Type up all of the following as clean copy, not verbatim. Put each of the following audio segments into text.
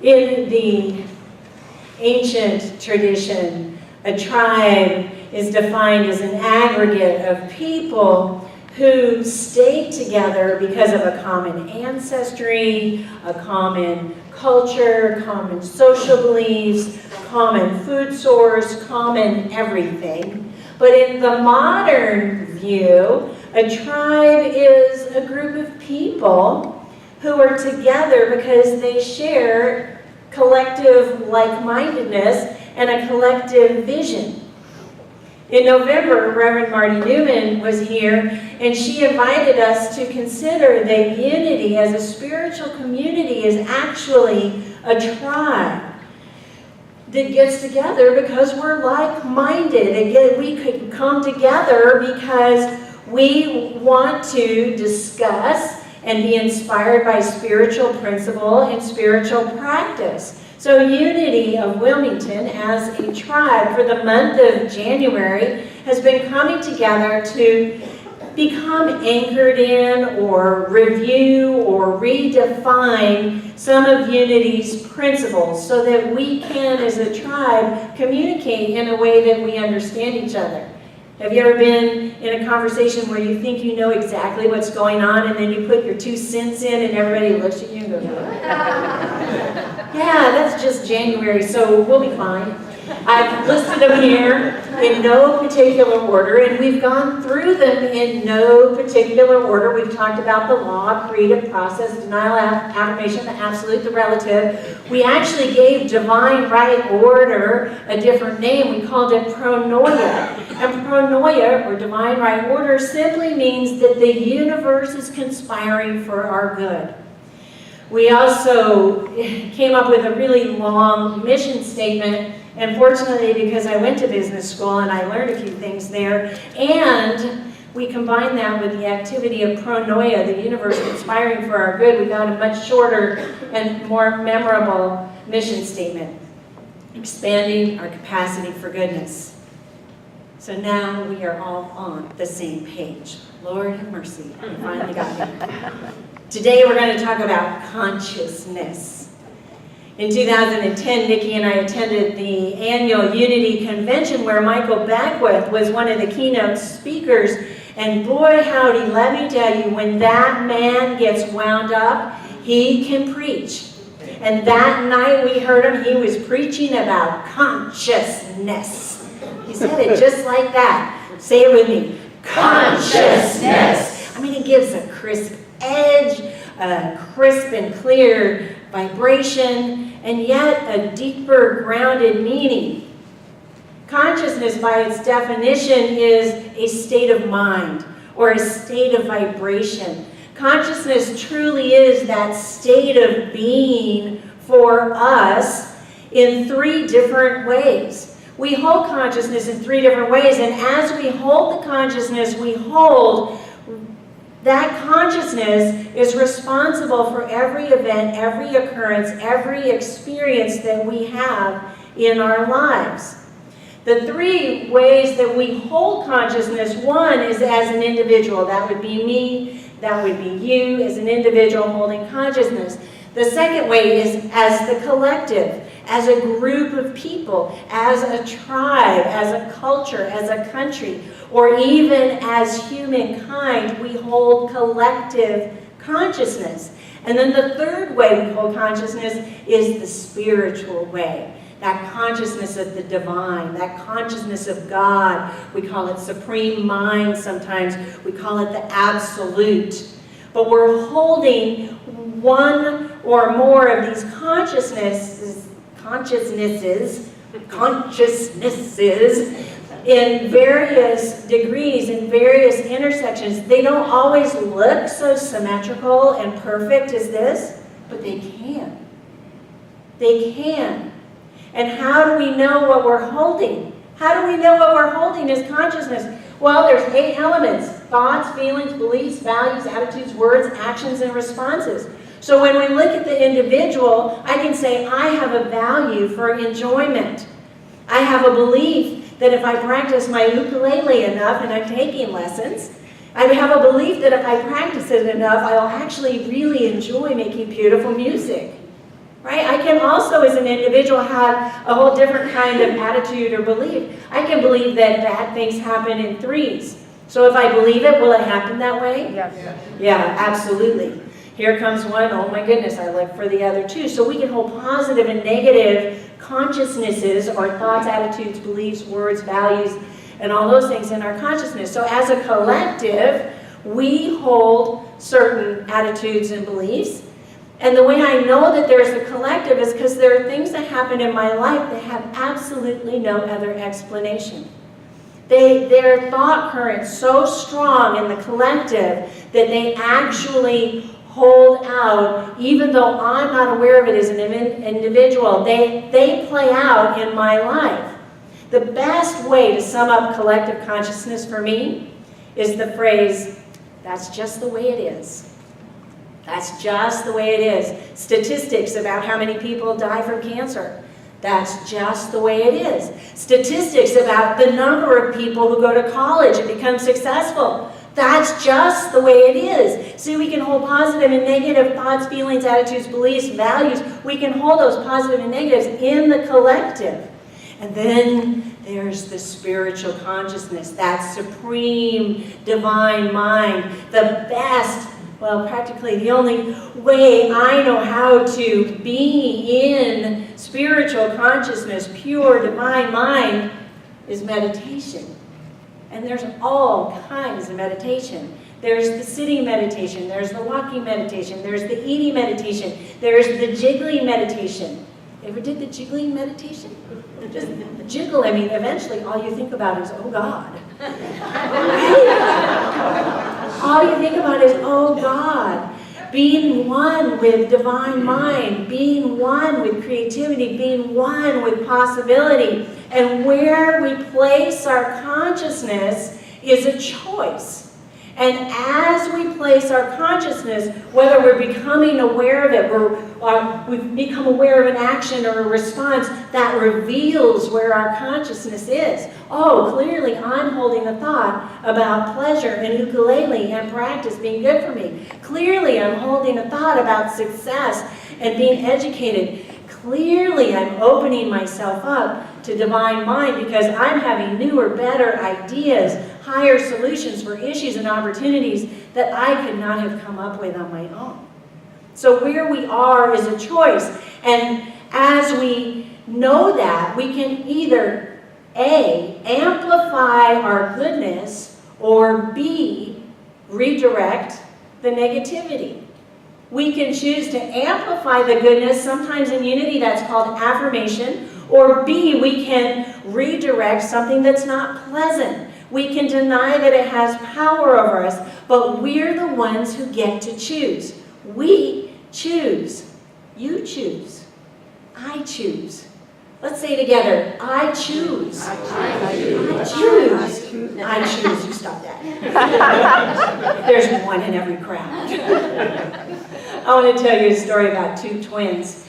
In the ancient tradition, a tribe is defined as an aggregate of people who stayed together because of a common ancestry, a common culture, common social beliefs, common food source, common everything. But in the modern view, a tribe is a group of people who are together because they share collective like-mindedness and a collective vision. In November, Reverend Marty Newman was here, and she invited us to consider that unity as a spiritual community is actually a tribe that gets together because we're like-minded. Again, we could come together because we want to discuss and be inspired by spiritual principle and spiritual practice. So Unity of Wilmington as a tribe for the month of January has been coming together to become anchored in or review or redefine some of Unity's principles so that we can, as a tribe, communicate in a way that we understand each other. Have you ever been in a conversation where you think you know exactly what's going on and then you put your 2 cents in and everybody looks at you and goes, yeah, that's just January, so we'll be fine. I've listed them here in no particular order, and we've gone through them in no particular order. We've talked about the law, creative process, denial, affirmation, the absolute, the relative. We actually gave divine right order a different name. We called it pronoia. And pronoia, or divine right order, simply means that the universe is conspiring for our good. We also came up with a really long mission statement, and fortunately, because I went to business school and I learned a few things there, and we combined that with the activity of pronoia, the universe conspiring for our good, we got a much shorter and more memorable mission statement, expanding our capacity for goodness. So now we are all on the same page. Lord have mercy, we finally got there. Today we're going to talk about consciousness. In 2010, Nikki and I attended the annual Unity Convention where Michael Beckwith was one of the keynote speakers. And boy, howdy, let me tell you, when that man gets wound up, he can preach. And that night we heard him, he was preaching about consciousness. He said it just like that. Say it with me. Consciousness. I mean, it gives a crisp edge, a crisp and clear vibration, and yet a deeper grounded meaning. Consciousness, by its definition, is a state of mind or a state of vibration. Consciousness truly is that state of being for us in 3 different ways. We hold consciousness in 3 different ways, and as we hold the consciousness, we hold that consciousness is responsible for every event, every occurrence, every experience that we have in our lives. The 3 ways that we hold consciousness, one is as an individual. That would be me, that would be you as an individual holding consciousness. The second way is as the collective, as a group of people, as a tribe, as a culture, as a country, or even as humankind, we hold collective consciousness. And then the third way we hold consciousness is the spiritual way. That consciousness of the divine, that consciousness of God. We call it supreme mind sometimes. We call it the absolute. But we're holding one or more of these consciousnesses in various degrees, in various intersections. They don't always look so symmetrical and perfect as this, but they can. They can. And how do we know what we're holding? How do we know what we're holding as consciousness? Well, there's 8 elements: thoughts, feelings, beliefs, values, attitudes, words, actions, and responses. So when we look at the individual, I can say, I have a value for enjoyment. I have a belief that if I practice my ukulele enough, and I'm taking lessons, I have a belief that if I practice it enough, I'll actually really enjoy making beautiful music. right? I can also, as an individual, have a whole different kind of attitude or belief. I can believe that bad things happen in threes. So if I believe it, will it happen that way? Yes. Yeah, absolutely. Here comes one, oh my goodness, I live for the other two. So we can hold positive and negative consciousnesses, or thoughts, attitudes, beliefs, words, values, and all those things in our consciousness. So as a collective, we hold certain attitudes and beliefs. And the way I know that there's a collective is because there are things that happen in my life that have absolutely no other explanation. Their thought current's so strong in the collective that they actually hold out, even though I'm not aware of it as an individual. They play out in my life. The best way to sum up collective consciousness for me is the phrase, that's just the way it is. That's just the way it is. Statistics about how many people die from cancer. That's just the way it is. Statistics about the number of people who go to college and become successful. That's just the way it is. See, we can hold positive and negative thoughts, feelings, attitudes, beliefs, values. We can hold those positive and negatives in the collective. And then there's the spiritual consciousness, that supreme divine mind, the best, well, practically the only way I know how to be in spiritual consciousness, pure divine mind, is meditation. And there's all kinds of meditation. There's the sitting meditation, there's the walking meditation, there's the eating meditation, there's the jiggling meditation. Ever did the jiggling meditation? Just jiggle, I mean, eventually all you think about is, oh God. All you think about is, oh God. Being one with divine mind, being one with creativity, being one with possibility. And where we place our consciousness is a choice. And as we place our consciousness, whether we're becoming aware of it, or we've become aware of an action or a response, that reveals where our consciousness is. Oh, clearly I'm holding a thought about pleasure and ukulele and practice being good for me. Clearly I'm holding a thought about success and being educated. Clearly I'm opening myself up to divine mind because I'm having newer, better ideas, higher solutions for issues and opportunities that I could not have come up with on my own. So where we are is a choice. And as we know that, we can either A, amplify our goodness, or B, redirect the negativity. We can choose to amplify the goodness. Sometimes in Unity that's called affirmation. Or B, we can redirect something that's not pleasant. We can deny that it has power over us, but we're the ones who get to choose. We choose. You choose. I choose. Let's say together, I choose. I choose. I choose. You stop that. There's one in every crowd. I want to tell you a story about two twins.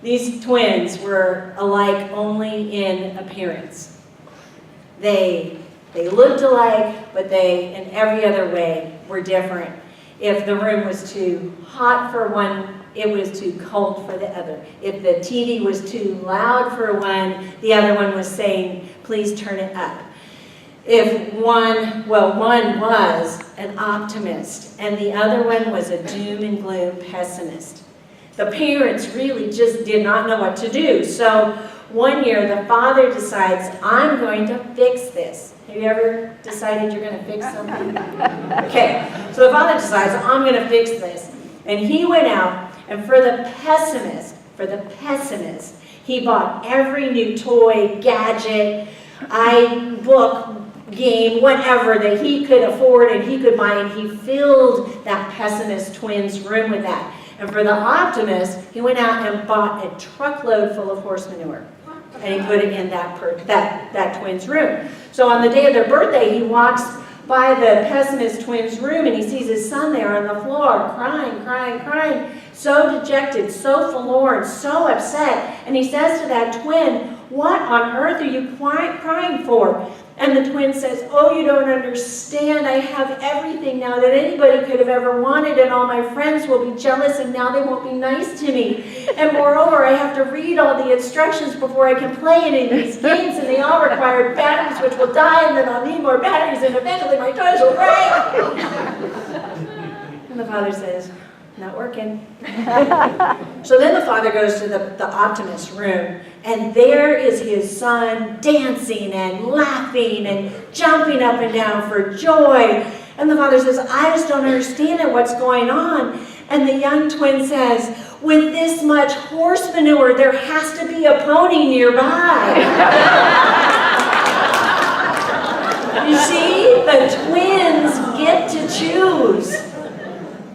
These twins were alike only in appearance. They looked alike, but they, in every other way, were different. If the room was too hot for one, it was too cold for the other. If the TV was too loud for one, the other one was saying, please turn it up. If one was an optimist, and the other one was a doom and gloom pessimist. The parents really just did not know what to do. So one year, the father decides, I'm going to fix this. Have you ever decided you're going to fix something? Okay, so the father decides, I'm going to fix this. And he went out, and for the pessimist, he bought every new toy, gadget, book, game, whatever that he could afford and he could buy, and he filled that pessimist twin's room with that. And for the optimist, he went out and bought a truckload full of horse manure. And he put it in that twin's room. So on the day of their birthday, he walks by the pessimist twin's room and he sees his son there on the floor, crying, so dejected, so forlorn, so upset. And he says to that twin, what on earth are you crying for? And the twin says, oh, you don't understand. I have everything now that anybody could have ever wanted, and all my friends will be jealous, and now they won't be nice to me. And moreover, I have to read all the instructions before I can play any of these games, and they all require batteries which will die, and then I'll need more batteries, and eventually my toys will break. And the father says, not working. So then the father goes to the optimist room, and there is his son dancing and laughing and jumping up and down for joy. And the father says, I just don't understand it. What's going on? And the young twin says, with this much horse manure, there has to be a pony nearby. You see, the twins get to choose.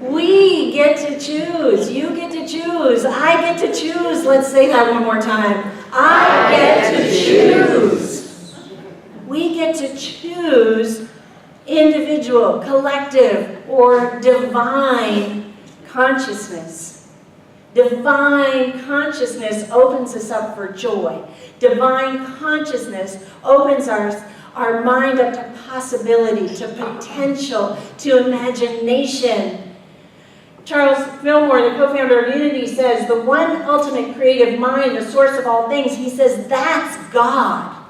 We get to choose. You get to choose. I get to choose. Let's say that one more time. I get to choose. We get to choose individual, collective, or divine consciousness. Divine consciousness opens us up for joy. Divine consciousness opens our mind up to possibility, to potential, to imagination. Charles Fillmore, the co-founder of Unity, says, the one ultimate creative mind, the source of all things, he says, that's God.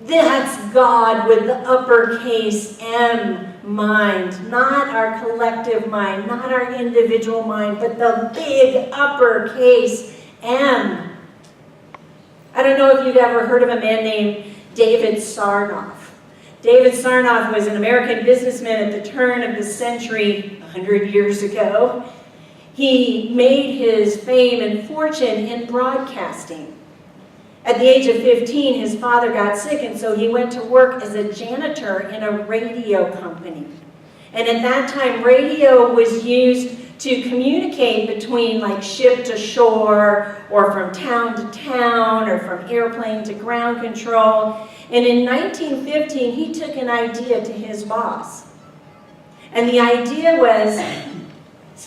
That's God with the uppercase M mind, not our collective mind, not our individual mind, but the big uppercase M. I don't know if you've ever heard of a man named David Sarnoff. David Sarnoff was an American businessman at the turn of the century, 100 years ago. He made his fame and fortune in broadcasting. At the age of 15, his father got sick, and so he went to work as a janitor in a radio company. And at that time, radio was used to communicate between like ship to shore, or from town to town, or from airplane to ground control. And in 1915, he took an idea to his boss. And the idea was,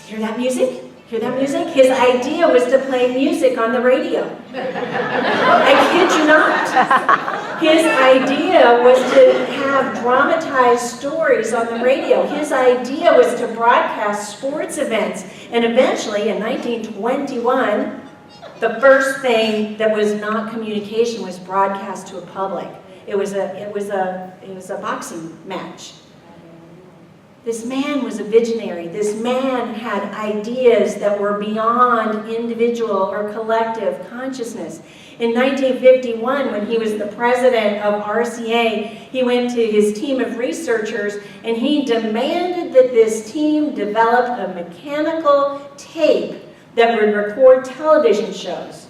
hear that music? Hear that music? His idea was to play music on the radio. I kid you not. His idea was to have dramatized stories on the radio. His idea was to broadcast sports events. And eventually, in 1921, the first thing that was not communication was broadcast to a public. It was a boxing match. This man was a visionary. This man had ideas that were beyond individual or collective consciousness. In 1951, when he was the president of RCA, he went to his team of researchers and he demanded that this team develop a mechanical tape that would record television shows.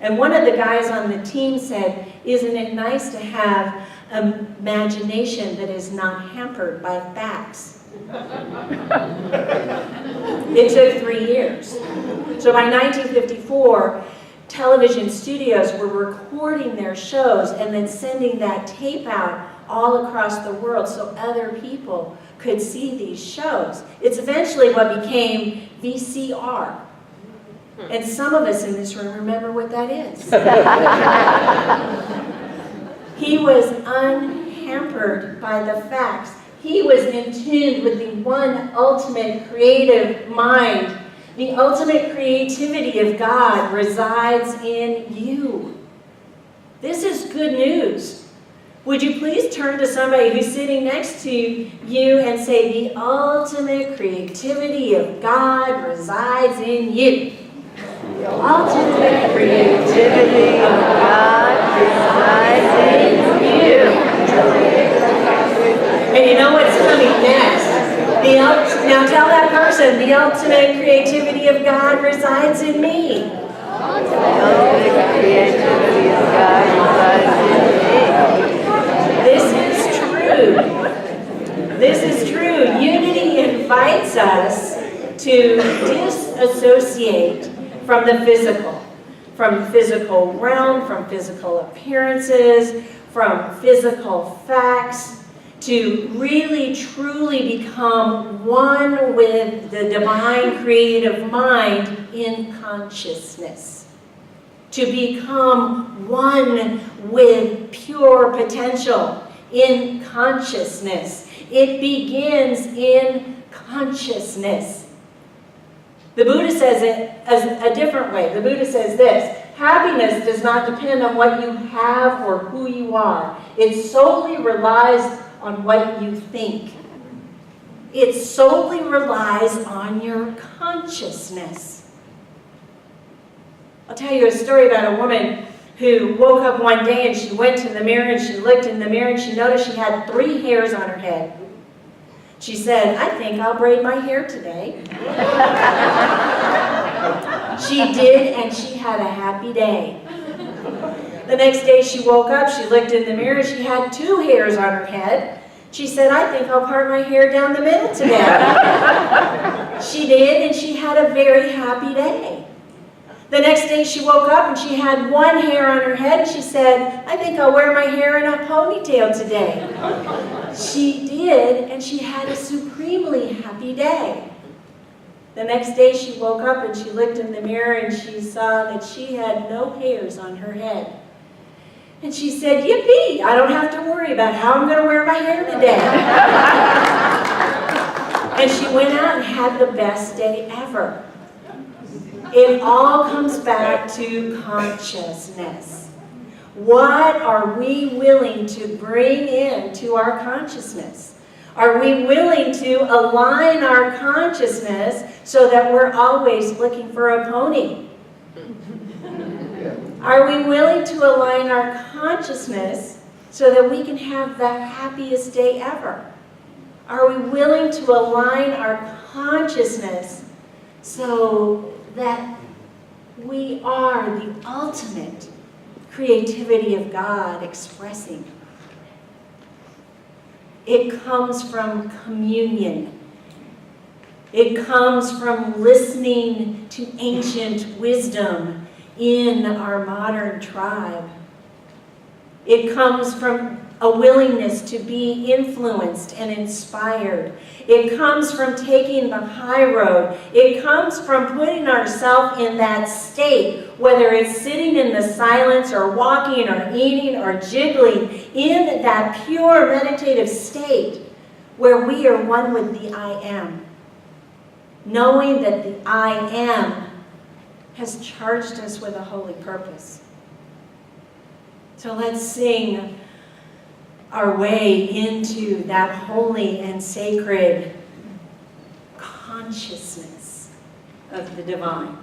And one of the guys on the team said, isn't it nice to have an imagination that is not hampered by facts? It took 3 years. So by 1954, television studios were recording their shows and then sending that tape out all across the world so other people could see these shows. It's eventually what became VCR. And some of us in this room remember what that is. He was unhampered by the facts. He was in tune with the one ultimate creative mind. The ultimate creativity of God resides in you. This is good news. Would you please turn to somebody who's sitting next to you and say, the ultimate creativity of God resides in you. The ultimate creativity of God resides in you. And you know what's coming next? Now tell that person, the ultimate creativity of God resides in me. The ultimate creativity of God resides in me. This is true. Unity invites us to disassociate from the physical realm, from physical appearances, from physical facts, to really truly become one with the divine creative mind in consciousness. to become one with pure potential in consciousness. It begins in consciousness. The Buddha says it as a different way. The Buddha says this: happiness does not depend on what you have or who you are. It solely relies on what you think. It solely relies on your consciousness. I'll tell you a story about a woman who woke up one day and she went to the mirror and she looked in the mirror and she noticed she had 3 hairs on her head. She said, "I think I'll braid my hair today." She did, and she had a happy day. The next day she woke up, she looked in the mirror, she had 2 hairs on her head. She said, "I think I'll part my hair down the middle today." She did, and she had a very happy day. The next day she woke up and she had 1 hair on her head. She said, "I think I'll wear my hair in a ponytail today." She did, and she had a supremely happy day. The next day she woke up and she looked in the mirror and she saw that she had no hairs on her head. And she said, "Yippee, I don't have to worry about how I'm going to wear my hair today." And she went out and had the best day ever. It all comes back to consciousness. What are we willing to bring into our consciousness? Are we willing to align our consciousness so that we're always looking for a pony? Are we willing to align our consciousness so that we can have the happiest day ever? Are we willing to align our consciousness so that we are the ultimate creativity of God expressing? It comes from communion. It comes from listening to ancient wisdom in our modern tribe. It comes from a willingness to be influenced and inspired. It comes from taking the high road. It comes from putting ourselves in that state, whether it's sitting in the silence or walking or eating or jiggling, in that pure meditative state where we are one with the I am. Knowing that the I am has charged us with a holy purpose. So let's sing our way into that holy and sacred consciousness of the divine.